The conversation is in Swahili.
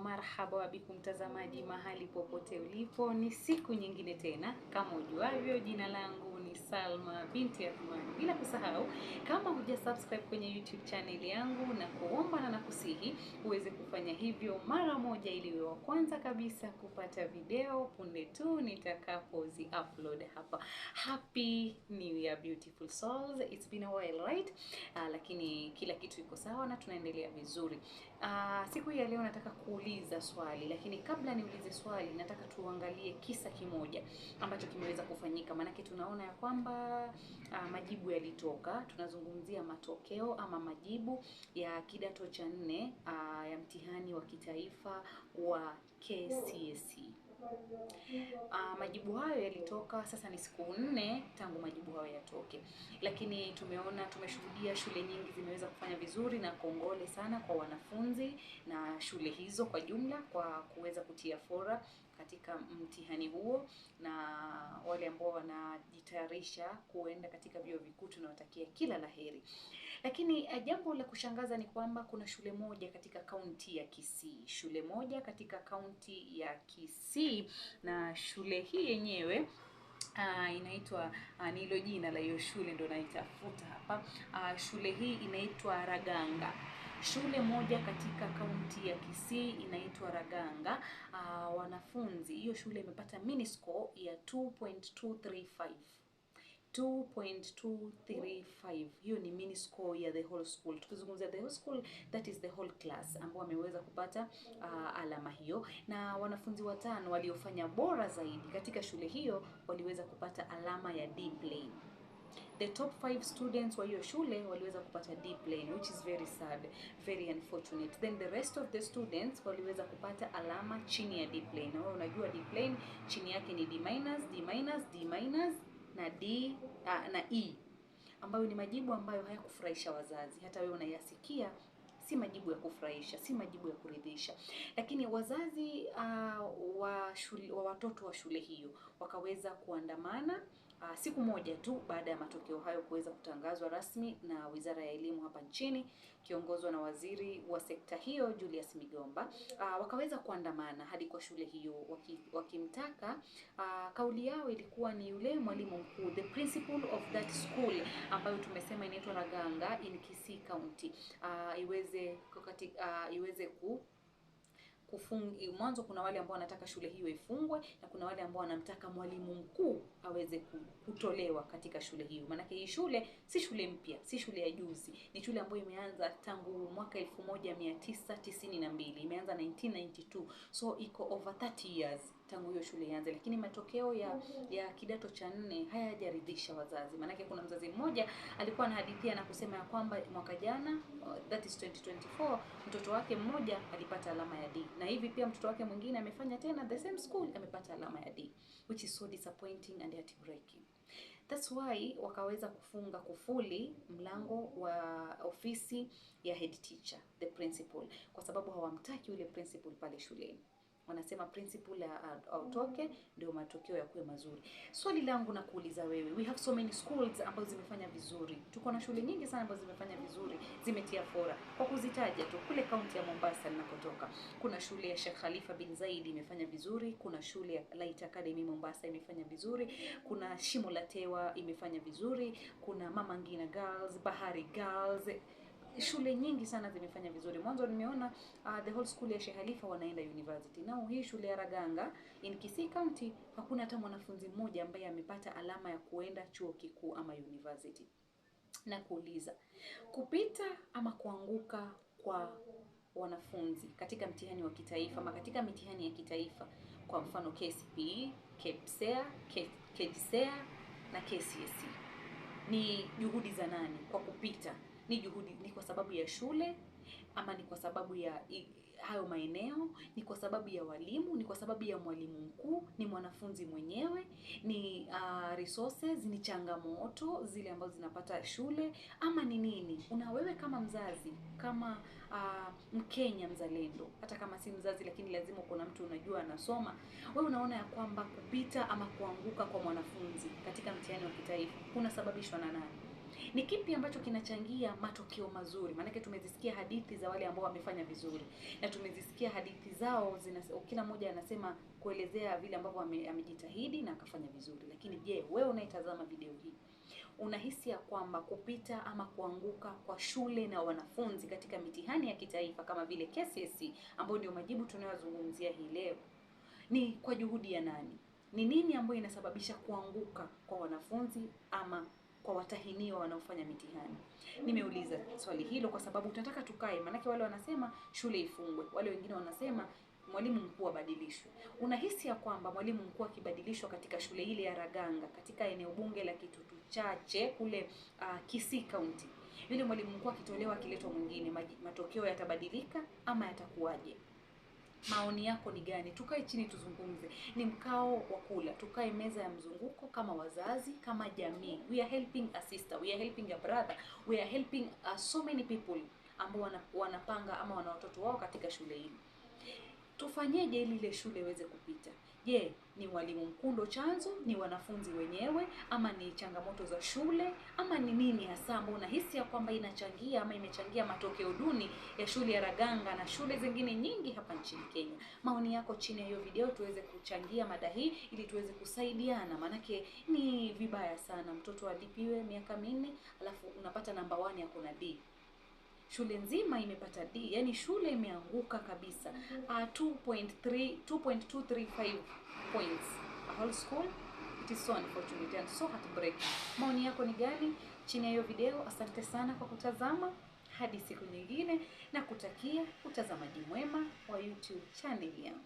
marhaba bikum mtazamaji mahali popote ulipo. Ni siku nyingine tena, kama ujuavyo jina langu ni Salma binti Athmani. Bila kusahau, kama huja subscribe kwenye YouTube channel yangu, na kuomba na nakusihi uweze kufanya hivyo mara moja ili uwe wa kwanza kabisa kupata video punde tu nitakapozi upload hapa. Happy New Year beautiful souls. It's been a while, right? Lakini kila kitu iko sawa na tunaendelea vizuri. Siku hii ya leo nataka kuuliza swali, lakini kabla niulize swali nataka tuangalie kisa kimoja ambacho kimeweza kufanyika, maanake tunaona ya kwamba majibu yalitoka. Tunazungumzia matokeo ama majibu ya kidato cha 4 ya mtihani wa kitaifa wa KCSE. Majibu hayo yalitoka, sasa ni siku 4 tangu majibu hayo yatoke, lakini tumeshuhudia shule nyingi zimeweza kufanya vizuri, na kongole sana kwa wanafunzi na shule hizo kwa jumla kwa kuweza kutia fora katika mtihani huo, na wale ambao wanajitayarisha kuenda katika vyuo vikuu tunawatakia kila laheri. Lakini jambo la kushangaza ni kwamba kuna shule moja katika kaunti ya Kisii, na shule hii yenyewe inaitwa nilo jina la hiyo shule ndo naitafuta hapa. Shule hii inaitwa Raganga. Shule moja katika kaunti ya Kisii inaitwa Raganga. Wanafunzi, hiyo shule imepata mini score ya 2.235. Hiyo ni mini score ya the whole school. Tukizungumzia the whole school, that is the whole class ambao wameweza kupata alama hiyo, na wanafunzi 5 waliofanya bora zaidi katika shule hiyo waliweza kupata alama ya D plain. The top 5 students wa hiyo shule waliweza kupata D plain, which is very sad, very unfortunate. Then the rest of the students waliweza kupata alama chini ya D plain. Na wewe unajua D plain chini yake ni D minus, D minus, D minus na D na E, ambayo ni majibu ambayo hayakufurahisha wazazi. Hata wewe unayasikia, si majibu ya kufurahisha, si majibu ya kuridhisha. Lakini wazazi wa watoto wa shule hiyo wakaweza kuandamana siku moja tu baada ya matokeo hayo kuweza kutangazwa rasmi na Wizara ya Elimu hapa nchini, kiongozwa na waziri wa sekta hiyo Julius Migomba. Wakaweza kuandamana hadi kwa shule hiyo wakimtaka, kauli yao ilikuwa ni yule mwalimu mkuu, the principal of that school ambayo tumesema inaitwa Raganga in Kisii County, iweze mwanzo kuna wale ambao wanataka shule hiyo ifungwe, na kuna wale ambao wanamtaka mwalimu mkuu aweze kutolewa katika shule hiyo. Maana hii shule si shule mpya, si shule ya juzi, ni shule ambayo imeanza tangu mwaka 1992, imeanza 1992, so iko over 30 years tangu hiyo shule ianze. Lakini matokeo ya kidato cha 4 hayajaridhisha wazazi. Maana kuna mzazi mmoja alikuwa anahadithia na kusema ya kwamba mwaka jana, that is 2024, mtoto wake mmoja alipata alama ya D, na hivi pia mtoto wake mwingine amefanya tena the same school, amepata alama ya D, which is so disappointing and heartbreaking. That's why wakaweza kufunga kufuli mlango wa ofisi ya head teacher, the principal, kwa sababu hawamtaki yule principal pale shuleni. Wanasema principal autoke ndio matokeo yakuwe mazuri. Swali langu na kuuliza wewe, we have so many schools ambazo zimefanya vizuri. Tuko na shule nyingi sana ambazo zimefanya vizuri, zimetia fora. Kwa kuzitaja tu, kule kaunti ya Mombasa ninakotoka, kuna shule ya Sheikh Khalifa bin Zaid imefanya vizuri, kuna shule ya Light Academy Mombasa imefanya vizuri, kuna Shimo la Tewa imefanya vizuri, kuna Mama Ngina Girls, Bahari Girls. Shule nyingi sana zimefanya vizuri. Mwanzo nimeona the whole school ya Sheikh Khalifa wanaenda university. Nao hii shule ya Raganga in Kisii County hakuna hata mwanafunzi mmoja ambaye amepata alama ya kuenda chuo kikuu ama university. Na kuuliza, kupita ama kuanguka kwa wanafunzi katika mtihani wa kitaifa ama katika mitihani ya kitaifa, kwa mfano KCPE, KPSEA, KJSEA na KCSE, ni juhudi za nani kwa kupita? Ni kwa sababu ya shule, ama ni kwa sababu ya hayo maeneo, ni kwa sababu ya walimu, ni kwa sababu ya mwalimu mkuu, ni mwanafunzi mwenyewe, ni resources, ni changamoto zile ambazo zinapata shule, ama ni nini? Wewe kama mzazi, kama Mkenya mzalendo, hata kama si mzazi lakini lazima kuna mtu unajua anasoma, wewe unaona ya kwamba kupita ama kuanguka kwa mwanafunzi katika mtihani wa kitaifa kunasababishwa na nani? Ni kipi ambacho kinachangia matokeo mazuri? Maanake tumezisikia hadithi za wale ambao wamefanya vizuri, na tumezisikia hadithi zao kila mmoja anasema kuelezea vile ambavyo amejitahidi na akafanya vizuri. Lakini je, wewe unaitazama video hii, unahisi ya kwamba kupita ama kuanguka kwa shule na wanafunzi katika mitihani ya kitaifa kama vile KCSE, ambayo ndio majibu tunayozungumzia hii leo, ni kwa juhudi ya nani? Ni nini ambayo inasababisha kuanguka kwa wanafunzi ama kwa watahiniwa wanaofanya mitihani? Nimeuliza swali hilo kwa sababu tunataka tukae, maanake wale wanasema shule ifungwe, wale wengine wanasema mwalimu mkuu abadilishwe. Unahisi ya kwamba mwalimu mkuu akibadilishwa katika shule ile ya Raganga, katika eneo bunge la Kitutu Chache kule Kisii County, yule mwalimu mkuu akitolewa akiletwa mwingine, matokeo yatabadilika ama yatakuwaje? Maoni yako ni gani? Tukae chini tuzungumze. Ni mkao wa kula, tukae meza ya mzunguko kama wazazi, kama jamii. We are helping a sister, we are helping a brother, we are helping so many people ambao wanapanga ama wana watoto wao katika shule hii. Tufanyeje ili ile shule iweze kupita? Je, ni walimu mkuu ndo chanzo, ni wanafunzi wenyewe, ama ni changamoto za shule, ama ni nini hasa ambao unahisi ya kwamba inachangia ama imechangia matokeo duni ya shule ya Raganga na shule zingine nyingi hapa nchini Kenya? Maoni yako chini ya hiyo video tuweze kuchangia mada hii ili tuweze kusaidiana, manake ni vibaya sana mtoto alipiwe miaka 4 alafu unapata namba 1 yako na D. Shule nzima imepata D, yani shule imeanguka kabisa. 2.235 points. A whole school. It is so unfortunate and so heartbreaking. Maoni yako ni gani chini ya hiyo video? Asante sana kwa kutazama. Hadi siku nyingine, na kutakia utazamaji mwema wa YouTube channel yangu.